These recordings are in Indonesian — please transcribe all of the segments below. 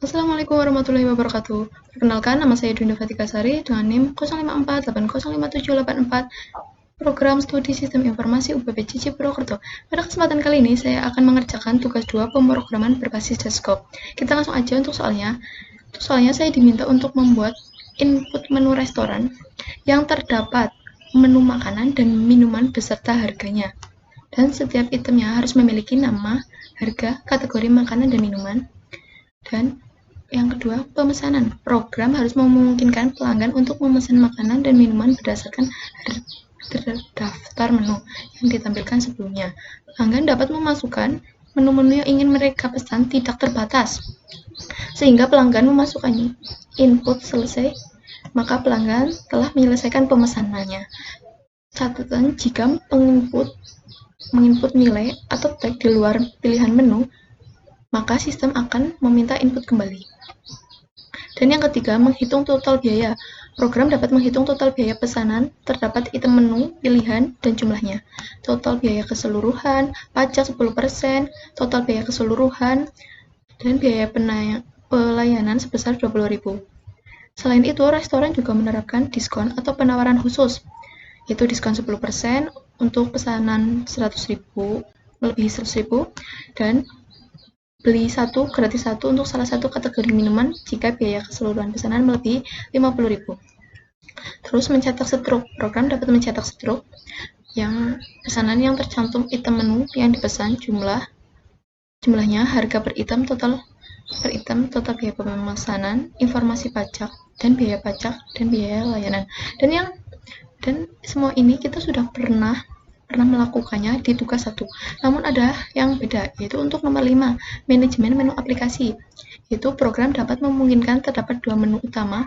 Assalamualaikum warahmatullahi wabarakatuh. Perkenalkan, nama saya Dinda Fatika Sari dengan NIM 0548055784, Program Studi Sistem Informasi UPB Cici Purwokerto. Pada kesempatan kali ini, saya akan mengerjakan tugas 2 pemrograman berbasis desktop. Kita langsung aja untuk soalnya. Untuk soalnya, saya diminta untuk membuat input menu restoran yang terdapat menu makanan dan minuman beserta harganya. Dan setiap itemnya harus memiliki nama, harga, kategori makanan dan minuman. Dan yang kedua, pemesanan. Program harus memungkinkan pelanggan untuk memesan makanan dan minuman berdasarkan daftar menu yang ditampilkan sebelumnya. Pelanggan dapat memasukkan menu-menu yang ingin mereka pesan tidak terbatas. Sehingga pelanggan memasukkan input selesai, maka pelanggan telah menyelesaikan pemesanannya. Catatan, jika menginput nilai atau tag di luar pilihan menu, maka sistem akan meminta input kembali. Dan yang ketiga, menghitung total biaya. Program dapat menghitung total biaya pesanan, terdapat item menu, pilihan, dan jumlahnya. Total biaya keseluruhan, pajak 10%, total biaya keseluruhan, dan biaya pelayanan sebesar 20.000. Selain itu, restoran juga menerapkan diskon atau penawaran khusus, yaitu diskon 10% untuk pesanan 100.000, melebihi 100.000, dan beli satu gratis satu untuk salah satu kategori minuman jika biaya keseluruhan pesanan melebihi 50.000. Terus mencetak struk. Program dapat mencetak struk yang pesanan yang tercantum item menu yang dipesan, jumlahnya, harga per item, total biaya pemesanan, informasi pajak dan biaya pajak dan biaya layanan. Dan semua ini kita sudah pernah melakukannya di tugas 1. Namun ada yang beda, yaitu untuk nomor 5, manajemen menu aplikasi. Yaitu program dapat memungkinkan terdapat 2 menu utama,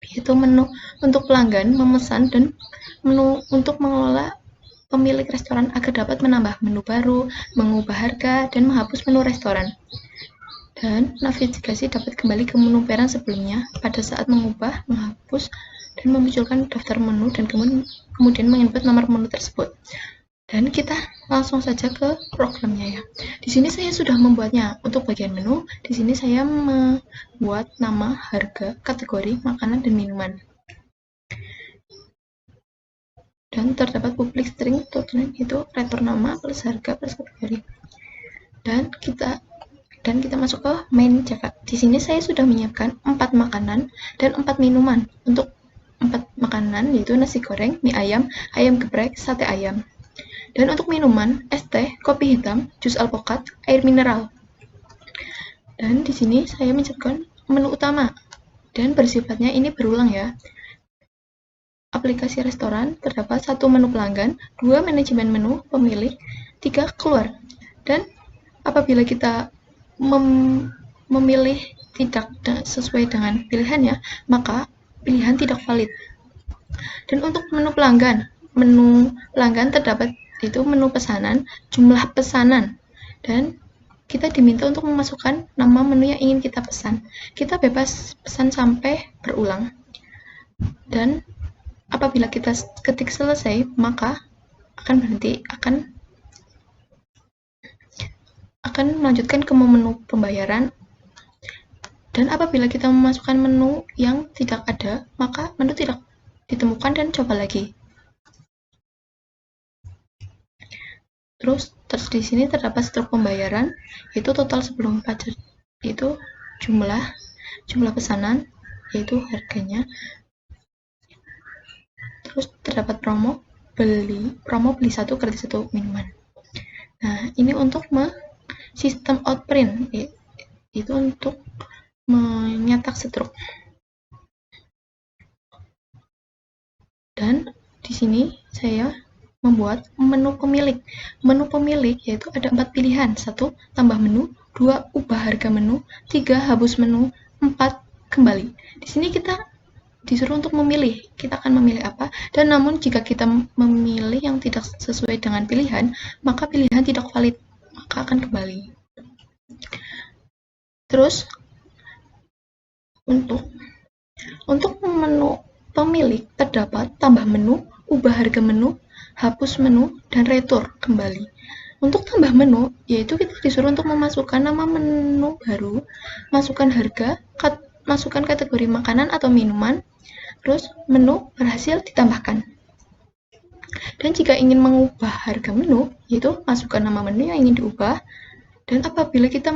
yaitu menu untuk pelanggan memesan dan menu untuk mengelola pemilik restoran agar dapat menambah menu baru, mengubah harga, dan menghapus menu restoran. Dan navigasi dapat kembali ke menu parent sebelumnya pada saat mengubah, menghapus, dan memunculkan daftar menu dan kemudian menginput nomor menu tersebut. Dan kita langsung saja ke programnya ya. Di sini saya sudah membuatnya. Untuk bagian menu, di sini saya membuat nama, harga, kategori, makanan, dan minuman. Dan terdapat public string total itu return nama plus harga plus kategori. Dan kita masuk ke main Java. Di sini saya sudah menyiapkan 4 makanan dan 4 minuman. Untuk 4 makanan yaitu nasi goreng, mie ayam, ayam geprek, sate ayam. Dan untuk minuman, es teh, kopi hitam, jus alpukat, air mineral. Dan di sini saya menyiapkan menu utama dan bersifatnya ini berulang ya. Aplikasi restoran terdapat 1 menu pelanggan, 2 manajemen menu pemilik, 3 keluar. Dan apabila kita memilih tidak sesuai dengan pilihannya, maka pilihan tidak valid. Dan untuk menu pelanggan terdapat itu menu pesanan, jumlah pesanan, dan kita diminta untuk memasukkan nama menu yang ingin kita pesan. Kita bebas pesan sampai berulang. Dan apabila kita ketik selesai, maka akan berhenti, akan melanjutkan ke menu pembayaran. Dan apabila kita memasukkan menu yang tidak ada, maka menu tidak ditemukan dan coba lagi. Terus di sini terdapat struk pembayaran, yaitu total sebelum pajak, itu jumlah pesanan, yaitu harganya. Terus terdapat promo beli 1 gratis 1 minuman. Nah, ini untuk sistem outprint, itu untuk menyetak struk. Dan di sini saya membuat menu pemilik. Menu pemilik yaitu ada 4 pilihan. 1. Tambah menu, 2. Ubah harga menu, 3. Hapus menu, 4. Kembali. Di sini kita disuruh untuk memilih. Kita akan memilih apa? Dan namun jika kita memilih yang tidak sesuai dengan pilihan, maka pilihan tidak valid, maka akan kembali. Terus untuk menu pemilik terdapat tambah menu, ubah harga menu, hapus menu, dan retur kembali. Untuk tambah menu, yaitu kita disuruh untuk memasukkan nama menu baru, masukkan harga, masukkan kategori makanan atau minuman, terus menu berhasil ditambahkan. Dan jika ingin mengubah harga menu, yaitu masukkan nama menu yang ingin diubah, dan apabila kita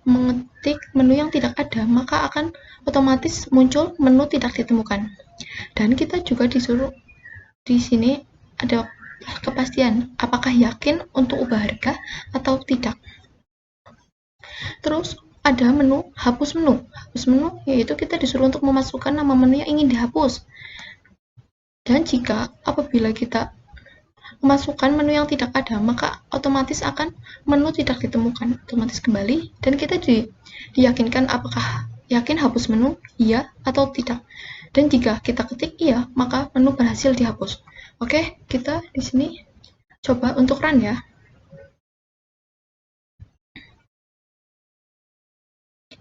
mengetik menu yang tidak ada, maka akan otomatis muncul menu tidak ditemukan. Dan kita juga disuruh di sini ada kepastian apakah yakin untuk ubah harga atau tidak. Terus ada menu hapus menu. Hapus menu yaitu kita disuruh untuk memasukkan nama menu yang ingin dihapus. Dan jika apabila kita memasukkan menu yang tidak ada, maka otomatis akan menu tidak ditemukan, otomatis kembali, dan kita diyakinkan apakah yakin hapus menu, iya atau tidak. Dan jika kita ketik iya, maka menu berhasil dihapus. Oke, kita di sini coba untuk run ya.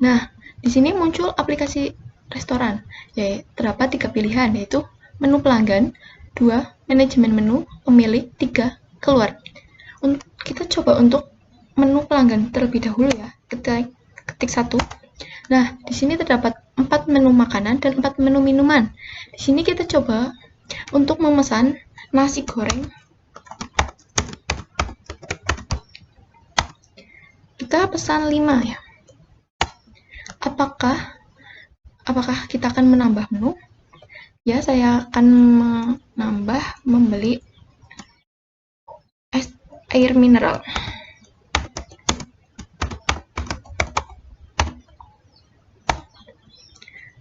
Nah, di sini muncul aplikasi restoran. Ya, terdapat 3 pilihan, yaitu menu pelanggan, 2 manajemen menu, pemilik, 3 keluar. Kita coba untuk menu pelanggan terlebih dahulu ya. Ketik 1. Nah, di sini terdapat 4 menu makanan dan 4 menu minuman. Di sini kita coba untuk memesan nasi goreng. Kita pesan 5 ya. Apakah kita akan menambah menu? Ya, saya akan membeli air mineral.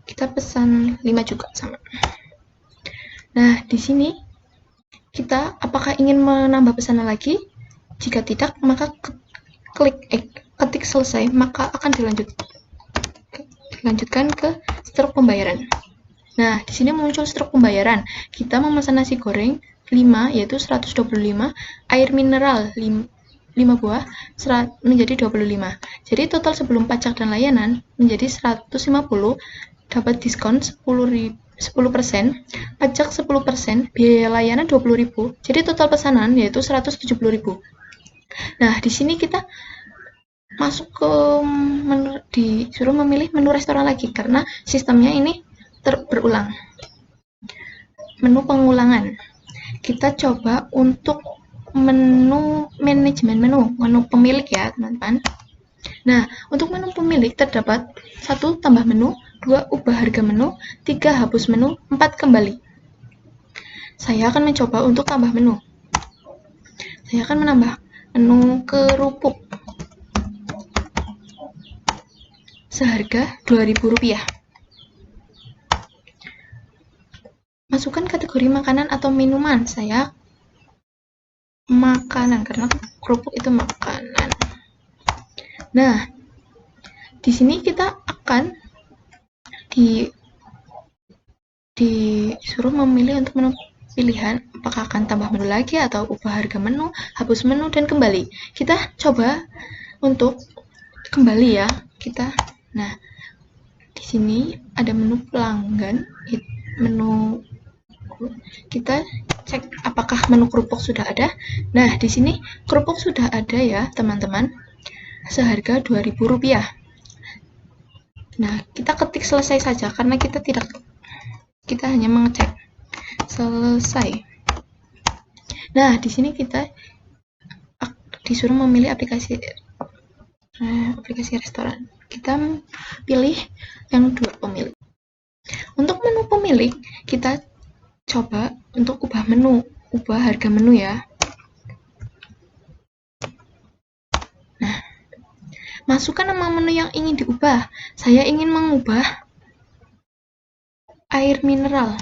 Kita pesan 5 juga sama. Nah, di sini kita apakah ingin menambah pesanan lagi? Jika tidak, maka ketik selesai, maka akan dilanjutkan ke struk pembayaran. Nah, di sini muncul struk pembayaran. Kita memesan nasi goreng 5 yaitu 125, air mineral 5 buah menjadi 25. Jadi total sebelum pajak dan layanan menjadi 150, dapat diskon 10%, pajak 10%, biaya layanan 20.000. Jadi total pesanan yaitu 170.000. Nah, di sini kita masuk ke disuruh memilih menu restoran lagi karena sistemnya ini berulang. Menu pengulangan. Kita coba untuk menu manajemen menu pemilik ya, teman-teman. Nah, untuk menu pemilik terdapat 1 tambah menu, 2 ubah harga menu, 3 hapus menu, 4 kembali. Saya akan mencoba untuk tambah menu. Saya akan menambah menu kerupuk seharga Rp2.000. Masukkan kategori makanan atau minuman. Saya makanan karena kerupuk itu makanan. Nah, di sini kita akan disuruh memilih untuk menu pilihan apakah akan tambah menu lagi atau ubah harga menu, hapus menu, dan kembali. Kita coba untuk kembali ya. Nah, di sini ada menu pelanggan, menu kita cek apakah menu kerupuk sudah ada. Nah, di sini kerupuk sudah ada ya, teman-teman. Seharga Rp2.000. Nah, kita ketik selesai saja karena kita hanya mengecek selesai. Nah, di sini kita disuruh memilih aplikasi restoran. Kita pilih yang 2 pemilik. Untuk menu pemilik, kita coba untuk ubah harga menu ya. Nah, masukkan nama menu yang ingin diubah. Saya ingin mengubah air mineral.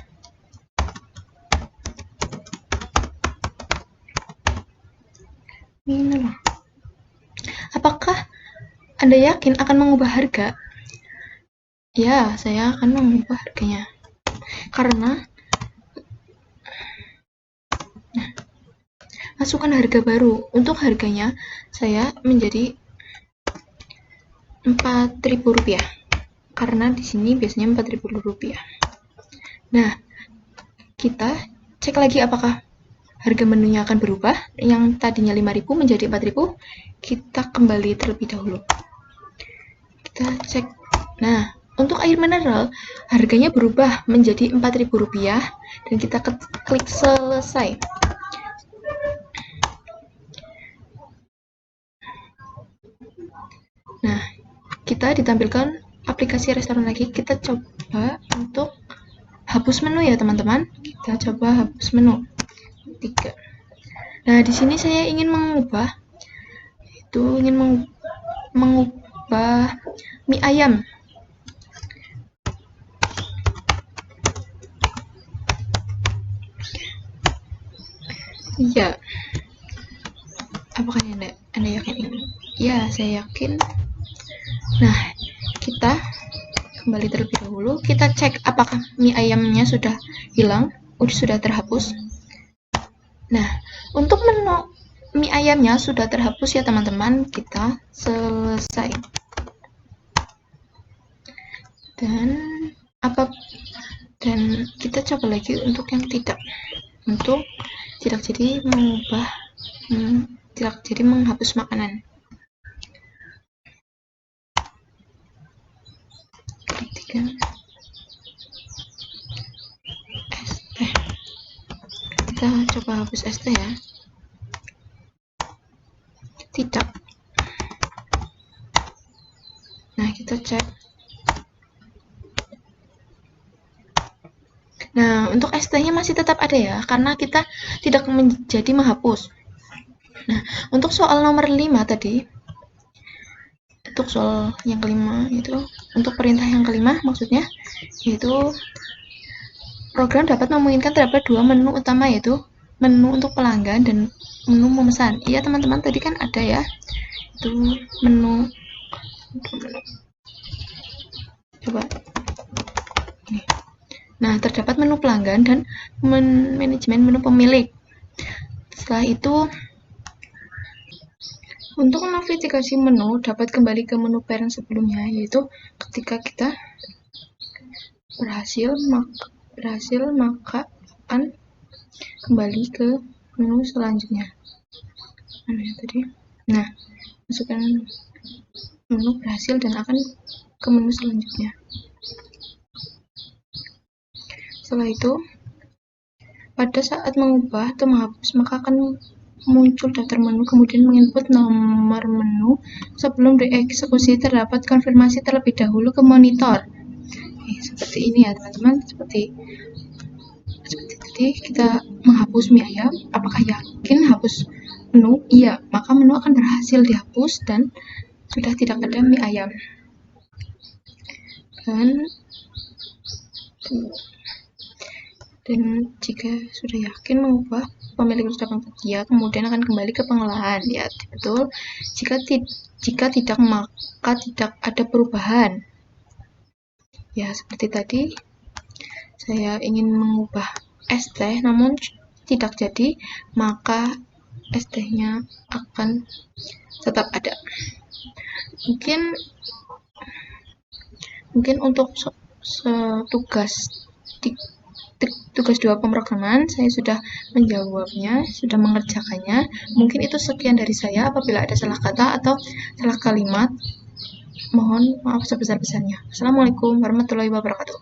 Apakah Anda yakin akan mengubah harga? Ya, saya akan mengubah harganya. Karena masukkan harga baru. Untuk harganya saya menjadi Rp4.000 karena di sini biasanya Rp4.000. Nah, kita cek lagi apakah harga menunya akan berubah, yang tadinya 5.000 menjadi 4.000. Kita kembali terlebih dahulu. Kita cek. Nah, untuk air mineral harganya berubah menjadi Rp4.000 dan kita klik selesai. Nah, kita ditampilkan aplikasi restoran lagi. Kita coba untuk hapus menu ya teman-teman. Kita coba hapus menu 3. Nah, di sini saya ingin mengubah mie ayam. Iya. Apakah Anda yakin? Ya, saya yakin. Nah, kita kembali terlebih dahulu. Kita cek apakah mie ayamnya sudah hilang, sudah terhapus. Nah, untuk menu mie ayamnya sudah terhapus ya teman-teman. Kita selesai. Dan kita coba lagi untuk yang tidak jadi mengubah tidak jadi menghapus makanan. Ketiga, ST. Kita coba hapus ST ya. Tidak. Nah, kita cek. Nah, untuk ST-nya masih tetap ada ya, karena kita tidak menjadi menghapus. Nah, untuk soal nomor 5 tadi, untuk soal yang kelima itu, untuk perintah yang kelima maksudnya, yaitu program dapat memungkinkan terdapat 2 menu utama, yaitu menu untuk pelanggan dan menu memesan. Iya teman-teman, tadi kan ada ya, itu menu. Coba ini. Nah, terdapat menu pelanggan dan manajemen menu pemilik. Setelah itu, untuk navigasi menu dapat kembali ke menu parent sebelumnya, yaitu ketika kita berhasil maka akan kembali ke menu selanjutnya. Mana ya tadi? Nah, masukkan menu berhasil dan akan ke menu selanjutnya. Setelah itu, pada saat mengubah atau menghapus, maka akan muncul daftar menu, kemudian menginput nomor menu. Sebelum dieksekusi, terdapat konfirmasi terlebih dahulu ke monitor. Seperti ini ya teman-teman, seperti tadi kita menghapus mie ayam. Apakah yakin hapus menu? Iya, maka menu akan berhasil dihapus dan sudah tidak ada mie ayam. Dan jika sudah yakin mengubah, pemilik sudah ya, kemudian akan kembali ke pengolahan. Ya, betul. Jika tidak, maka tidak ada perubahan. Ya, seperti tadi, saya ingin mengubah ST, namun tidak jadi, maka ST-nya akan tetap ada. Mungkin untuk tugas 2 pemrograman saya sudah menjawabnya, sudah mengerjakannya. Mungkin itu sekian dari saya. Apabila ada salah kata atau salah kalimat, mohon maaf sebesar-besarnya. Assalamualaikum warahmatullahi wabarakatuh.